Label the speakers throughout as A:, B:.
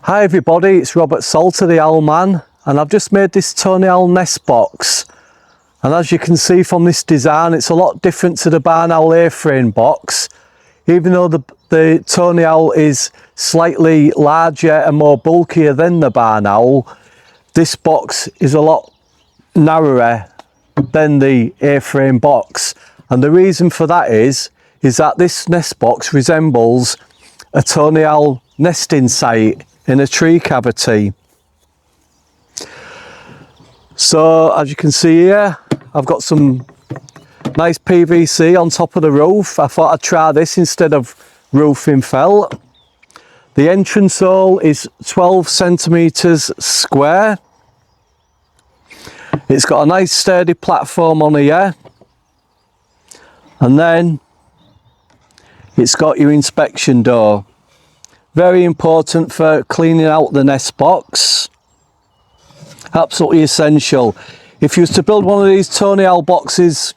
A: Hi everybody, it's Robert Salter, the Owl Man, and I've just made this Tawny Owl nest box. And as you can see from this design, it's a lot different to the barn owl A-frame box. Even though the Tawny Owl is slightly larger and more bulkier than the barn owl, this box is a lot narrower than the A-frame box. And the reason for that is that this nest box resembles a Tawny Owl nesting site in a tree cavity. So as you can see here, I've got some nice PVC on top of the roof. I thought I'd try this instead of roofing felt. The entrance hole is 12 centimetres square. It's got a nice sturdy platform on here, and then it's got your inspection door. Very important for cleaning out the nest box. Absolutely essential. If you was to build one of these Tawny Owl boxes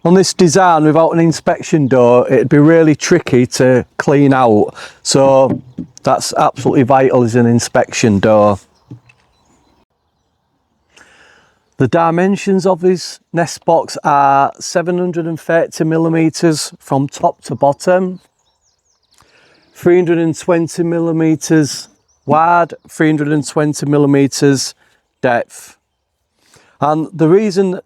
A: on this design without an inspection door, it'd be really tricky to clean out. So that's absolutely vital, is an inspection door. The dimensions of this nest box are 730 millimeters from top to bottom, 320 millimeters wide, 320 millimeters depth. And the reason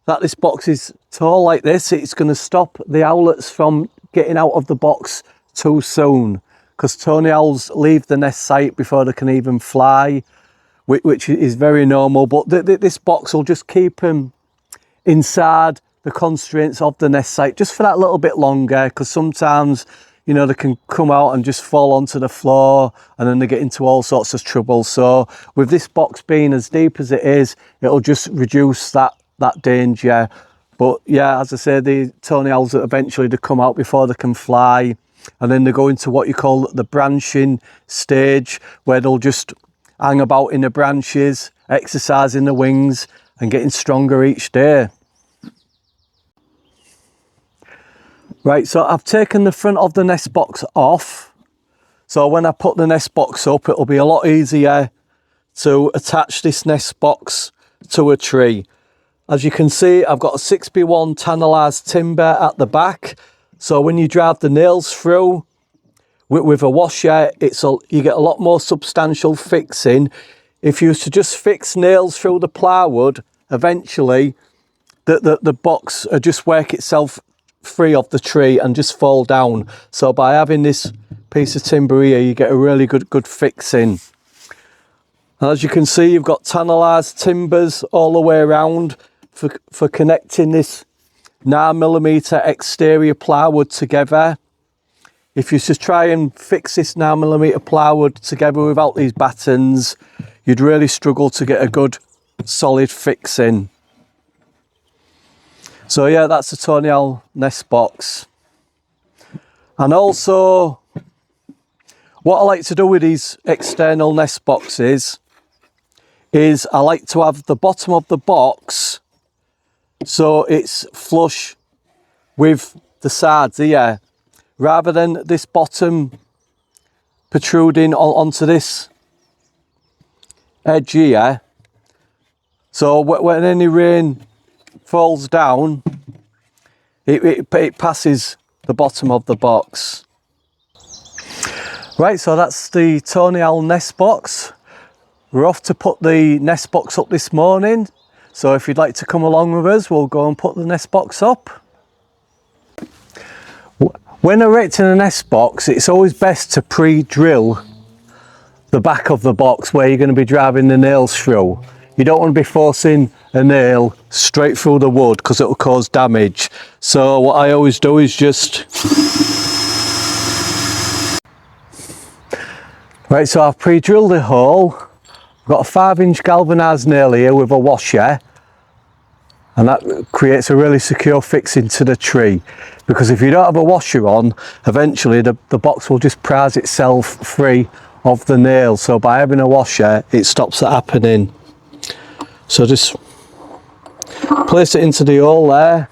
A: that this box is tall like this, it's going to stop the owlets from getting out of the box too soon, because Tawny Owls leave the nest site before they can even fly, which is very normal. But this box will just keep them inside the constraints of the nest site just for that little bit longer, because sometimes, you know, they can come out and just fall onto the floor and then they get into all sorts of trouble. So with this box being as deep as it is, it'll just reduce that danger. But yeah, as I say, the Tawny Owls eventually they come out before they can fly, and then they go into what you call the branching stage, where they'll just hang about in the branches, exercising the wings and getting stronger each day. Right, so I've taken the front of the nest box off. So when I put the nest box up, it'll be a lot easier to attach this nest box to a tree. As you can see, I've got a 6x1 tannalised timber at the back. So when you drive the nails through with a washer, you get a lot more substantial fixing. If you was to just fix nails through the plywood, eventually the box will just work itself free of the tree and just fall down. So by having this piece of timber here, you get a really good fixing. And as you can see, you've got tannalised timbers all the way around for connecting this 9mm exterior plywood together. If you just try and fix this 9mm plywood together without these battens, you'd really struggle to get a good solid fixing. So yeah, that's the Tawny Owl nest box. And also, what I like to do with these external nest boxes is I like to have the bottom of the box so it's flush with the sides here, rather than this bottom protruding onto this edge here. So when any rain falls down, it passes the bottom of the box. Right, so that's the Tawny Owl nest box. We're off to put the nest box up this morning. So if you'd like to come along with us, we'll go and put the nest box up. When erecting a nest box, it's always best to pre-drill the back of the box where you're going to be driving the nails through. You don't want to be forcing a nail straight through the wood, because it will cause damage. So what I always do is just... Right, so I've pre-drilled the hole. I've got a 5-inch galvanised nail here with a washer, and that creates a really secure fixing to the tree, because if you don't have a washer on, eventually the box will just prise itself free of the nail. So by having a washer, it stops that happening. So just place it into the hole there.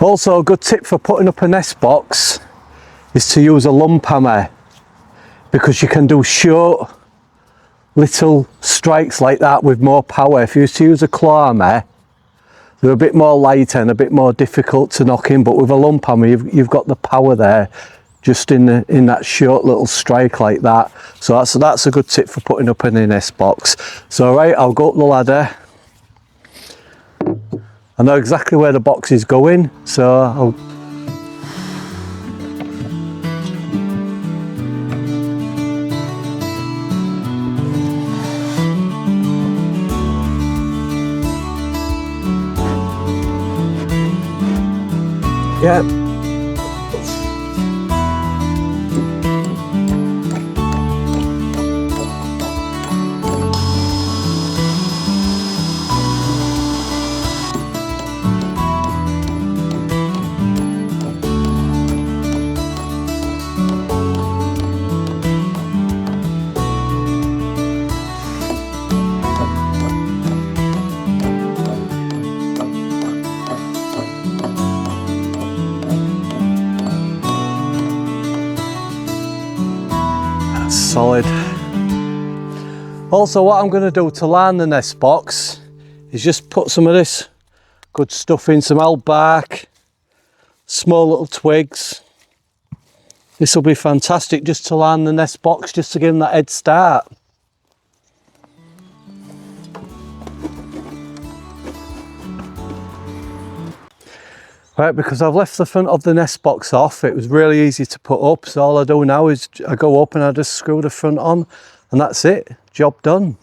A: Also, a good tip for putting up a nest box is to use a lump hammer. because you can do short little strikes like that with more power. If you used to use a claw hammer, they're a bit more lighter and a bit more difficult to knock in, but with a lump hammer you've got the power there just in that short little strike like that. So that's a good tip for putting up in a nest box. So right, I'll go up the ladder. I know exactly where the box is going, so I'll yeah. Solid. Also, what I'm going to do to line the nest box is just put some of this good stuff in, some old bark, small little twigs. This will be fantastic just to line the nest box, just to give them that head start. Right, because I've left the front of the nest box off, it was really easy to put up, so all I do now is I go up and I just screw the front on, and that's it, job done.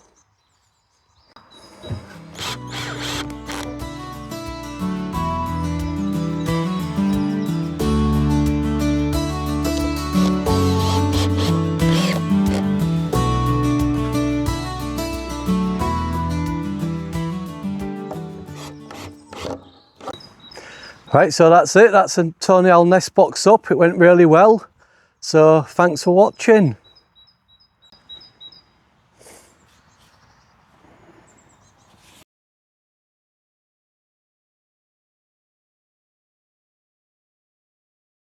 A: Right, so that's it. That's a Tawny Owl nest box up. It went really well. So thanks for watching.